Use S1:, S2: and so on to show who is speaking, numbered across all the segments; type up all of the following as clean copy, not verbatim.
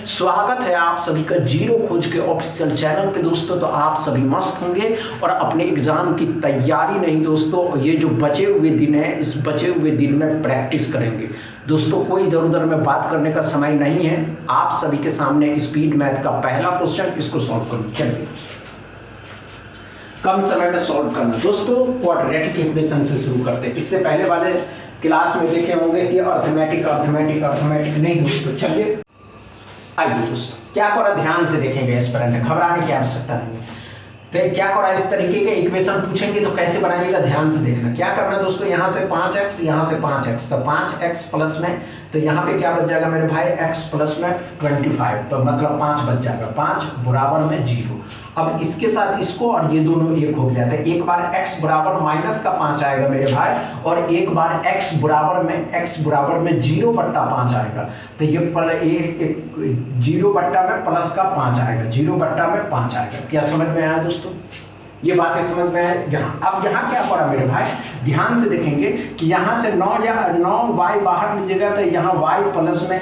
S1: स्वागत है आप सभी का जीरो खोज के ऑफिशियल चैनल पे दोस्तों। तो आप सभी मस्त होंगे और अपने एग्जाम की तैयारी नहीं दोस्तों, ये जो बचे हुए दिन है इस बचे हुए दिन में प्रैक्टिस करेंगे दोस्तों। कोई इधर उधर में बात करने का समय नहीं है। आप सभी के सामने स्पीड मैथ का पहला क्वेश्चन, इसको सॉल्व करो। चलिए कम समय में सॉल्व करना दोस्तों। क्वाड्रेटिक इक्वेशन से शुरू करते हैं। इससे पहले वाले क्लास में देखे होंगे कि अर्थमेटिक नहीं दोस्तों। चलिए आइए दोस्तों, क्या करा ध्यान से देखेंगे, इस पर घबराने की आवश्यकता नहीं है। तो क्या करा, इस तरीके के इक्वेशन पूछेंगे तो कैसे बनाइएगा ध्यान से देखना। क्या करना दोस्तों, यहाँ से 5x यहाँ से 5x, तो 5x प्लस में तो यहाँ पे क्या बच जाएगा मेरे भाई, x प्लस में 25, तो मतलब 5 बच जाएगा। 5 बराबर में 0। अब इसके साथ इसको और ये दोनों एक हो गया था। एक बार x बराबर माइनस का 5 आएगा मेरे भाई, और एक बार x बराबर में 0/5 आएगा। तो ये 0 में प्लस का 5 आएगा, 0/5 आएगा। क्या समझ में आया दोस्तों, ये बातें समझ में आए यहाँ। अब यहाँ क्या पड़ा मेरे भाई, ध्यान से देखेंगे कि यहाँ से 9y बाहर लीजिएगा तो यहाँ y प्लस में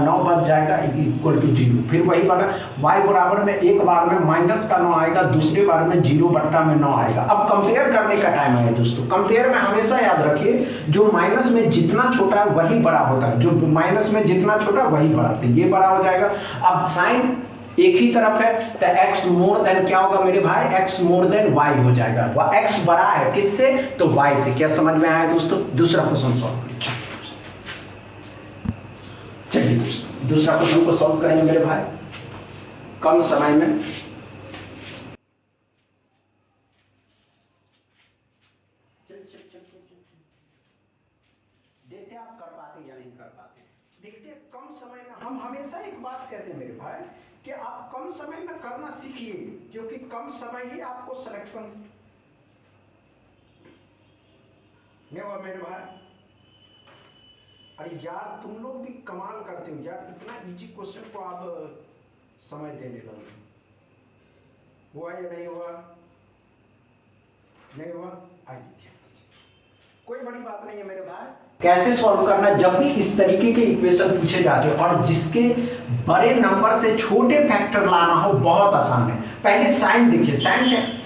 S1: 9 बच जाएगा इक्वल टू 0। फिर वही बना, y बराबर में एक बार में माइनस का 9 आएगा, दूसरे बार में 0/9 आएगा। अब कंपेयर करने का टाइम आया दोस्तों। कंपेयर में हमेशा याद रखिए, जो माइनस में जितना छोटा है वही बड़ा होता है, जो माइनस में जितना छोटा वही बड़ा। तो ये बड़ा हो जाएगा। अब साइन एक ही तरफ है तो x मोर देन क्या होगा मेरे भाई, x मोर देन y हो जाएगा। x बड़ा है किससे, तो y से। क्या समझ में आया दोस्तों। दूसरा क्वेश्चन सॉल्व करिए। चलिए दोस्तों, दूसरा क्वेश्चन को सॉल्व करेंगे मेरे भाई कम समय में। देखते आप कर पाते या नहीं कर पाते। देखते कम समय में हम हमेशा एक बात कहते हैं मेरे भाई कि आप कम समय में करना सीखिए, क्योंकि कम समय ही आपको सिलेक्शन नहीं हुआ मेरे भाई। अरे यार तुम लोग भी कमाल करते हो यार, इतना इजी क्वेश्चन को आप समय देने लगे। हुआ या नहीं हुआ, नहीं हुआ। आइए, कोई बड़ी बात नहीं है मेरे भाई। कैसे सॉल्व करना, जब भी इस तरीके के इक्वेशन पूछे जाते हैं और जिसके बड़े नंबर से छोटे फैक्टर लाना हो, बहुत आसान है। पहले साइन देखिए, साइन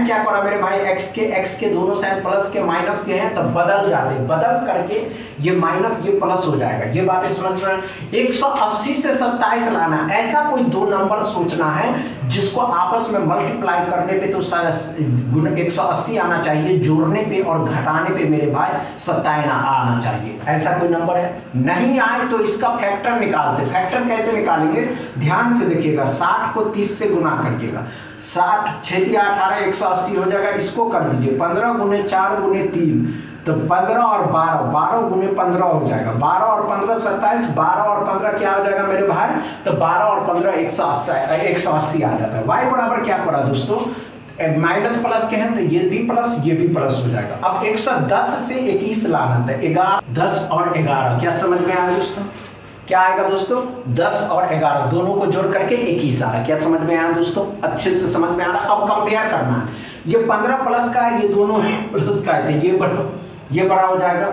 S1: क्या करा मेरे भाई, x के दोनों साइन प्लस के माइनस के हैं, तब बदल जाते, बदल करके ये माइनस ये प्लस हो जाएगा। ये बातें समझ में। 180 से 27 लाना, ऐसा कोई दो नंबर सोचना है जिसको आपस में मल्टीप्लाई करने पे तो 180 आना चाहिए, जोड़ने पे और घटाने पे मेरे भाई 27 आना चाहिए। ऐसा कोई नंबर है, नहीं आए तो इसका फैक्टर निकालते। फैक्टर कैसे निकालेंगे, ध्यान से देखिएगा। 60 को 30 से गुना करिएगा, 60 6 18 180 हो जाएगा। इसको कर दीजिए 15 गुने 4 गुने 3, तो 15 और 12 गुने 15 हो जाएगा। 12 और 15 27, 12 और 15 क्या हो जाएगा मेरे भाई, तो 12 और 15 180 आ जाता है। y बराबर क्या पड़ा दोस्तों, माइनस प्लस के हैं तो ये भी प्लस ये भी प्लस हो जाएगा। अब 110 से 21 लाना था, 11 10 और 11। क्या समझ में आया दोस्तों, क्या आएगा दोस्तों, 10 और 11 दोनों को जोड़ करके 21 आ रहा है। क्या समझ में आया दोस्तों, अच्छे से समझ में आ रहा। अब कंपेयर करना है, ये 15 प्लस का है, ये दोनों प्लस का है, तो ये बड़ा हो जाएगा।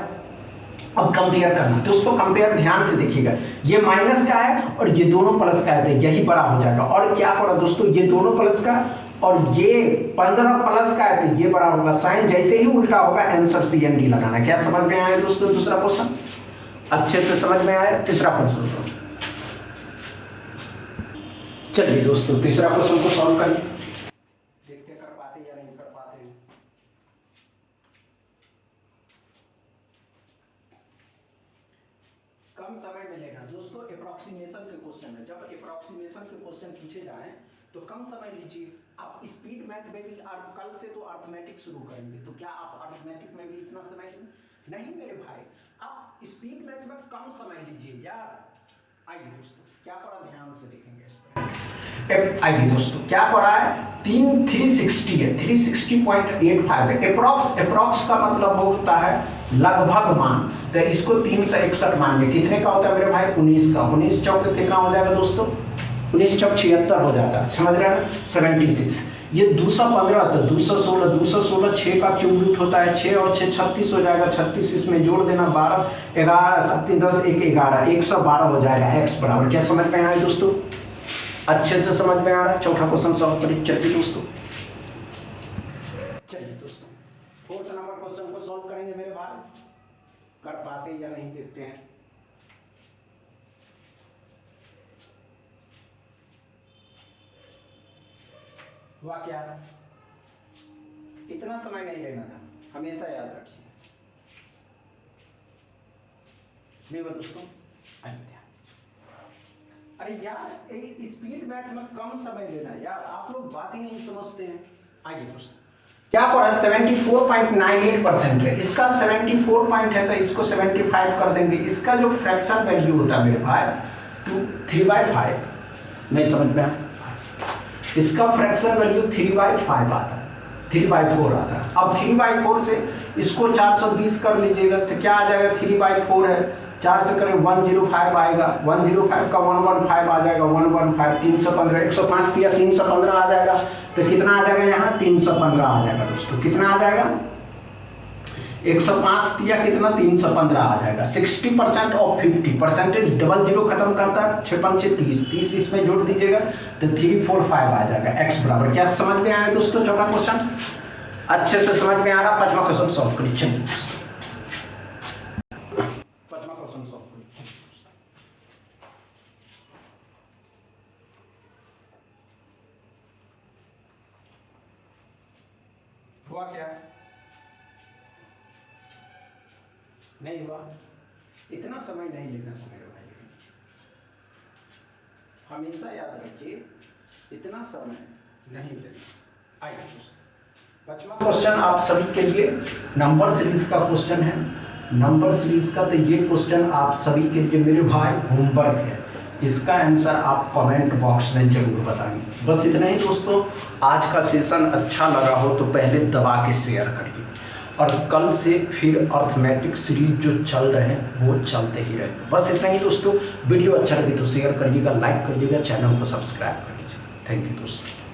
S1: अब कंपेयर करना दोस्तों, कंपेयर ध्यान से देखिएगा। ये माइनस का है और ये दोनों प्लस का है, तो यही बड़ा हो जाएगा। और क्या पड़ा दोस्तों, ये दोनों प्लस का और ये 15 प्लस का है, तो ये बड़ा होगा। साइन जैसे ही उल्टा होगा आंसर CND लगाना। क्या समझ में आया दोस्तों, दूसरा क्वेश्चन अच्छे से समझ में आया। तीसरा क्वेश्चन, चलिए दोस्तों तीसरा क्वेश्चन को सॉल्व करिए, देखते कर पाते या नहीं कर पाते। कम समय मिलेगा दोस्तों, अप्रोक्सीमेशन के क्वेश्चन है। जब अप्रोक्सीमेशन के क्वेश्चन पूछे जाएं तो कम समय लीजिए। आप स्पीड मैथ में भी कल से तो अर्थमेटिक शुरू करेंगे, तो क्या आप अर्थमेटिक में भी इतना समय नहीं मेरे भाई, आप स्पीड मैथ में कम समय लीजिए यार। आइए दोस्तों, क्या पढ़ा ध्यान से देखेंगे इस पर। आइए दोस्तों, क्या पढ़ा है, 360 है, 360.85 है। अप्रॉक्स का मतलब होता है लगभग मान, तो इसको 361 मानिए। कितने का होता है मेरे भाई, 19 का। 19 चौक कितना हो जाएगा दोस्तों, 19 चौक 76 हो जाता है, समझ रहे हैं, 76। ये 215 तो 216, 216 6 का क्यूब रूट होता है, 6 और 6 36 हो जाएगा, 36 इसमें जोड़ देना, 12 11 7 10 1 11 112 हो जाएगा x बराबर। क्या समझ में आया दोस्तों? अच्छे से समझ में आ रहा है? चौथा क्वेश्चन सॉल्व करिए। चलिए दोस्तों, फोर्थ नंबर क्वेश्चन को सॉल्व करेंगे मेरे भाई, कर पाते या नहीं देखते हैं। हुआ क्या, इतना समय नहीं लेना था, हमेशा याद रखिए। नहीं वो दोस्तों, अरे यार स्पीड मैथ में कम समय लेना यार, आप लोग बात ही नहीं समझते हैं। आइए दोस्तों, क्या हो रहा है, 74.98% है, इसका 74 पॉइंट है तो इसको 75 कर देंगे। इसका जो फ्रैक्शन वैल्यू होता है मेरे भाई 3/5, नहीं समझ में आया? इसका फ्रैक्शन वैल्यू 3/5 आता है, 3/4 आता है। अब 3/4 से इसको 420 कर लीजिएगा तो क्या आ जाएगा, 3/4 है, 4 से करें 105 आएगा, 105 का 115 आ जाएगा, 115 315, 105 दिया 315 आ जाएगा, तो कितना आ जाएगा यहाँ 315 आ जाएगा दोस्तों। कितना आ जाएगा, 105 दिया कितना 315 आ जाएगा। 60% ऑफ 50 परसेंटेज डबल जीरो खत्म करता है, 6 5 30, 30 इसमें जोड़ दीजिएगा तो 345 आ जाएगा x बराबर। क्या समझ में आया दोस्तों? चौथा क्वेश्चन अच्छे से समझ में आ रहा। पांचवा क्वेश्चन सॉल्व करिए। चलिए पांचवा क्वेश्चन सॉल्व करिए। हुआ क्या, नहीं हुआ? इतना समय नहीं लेना था मेरे भाई, हमेशा याद रखिए, इतना समय नहीं लेना। आइए पांचवा क्वेश्चन आप सभी के लिए नंबर सीरीज का क्वेश्चन है, नंबर सीरीज का। तो ये क्वेश्चन आप सभी के लिए मेरे भाई होमवर्क है, इसका आंसर आप कमेंट बॉक्स में जरूर बताएंगे। बस इतना ही दोस्तों, आज का सेशन अच्छा लगा हो तो पहले दबा के शेयर करिए, और कल से फिर अर्थमेटिक सीरीज जो चल रहे हैं वो चलते ही रहे। बस इतना ही दोस्तों, वीडियो अच्छा लगे तो शेयर करिएगा, लाइक करिएगा, चैनल को सब्सक्राइब कर लीजिए। थैंक यू दोस्तों।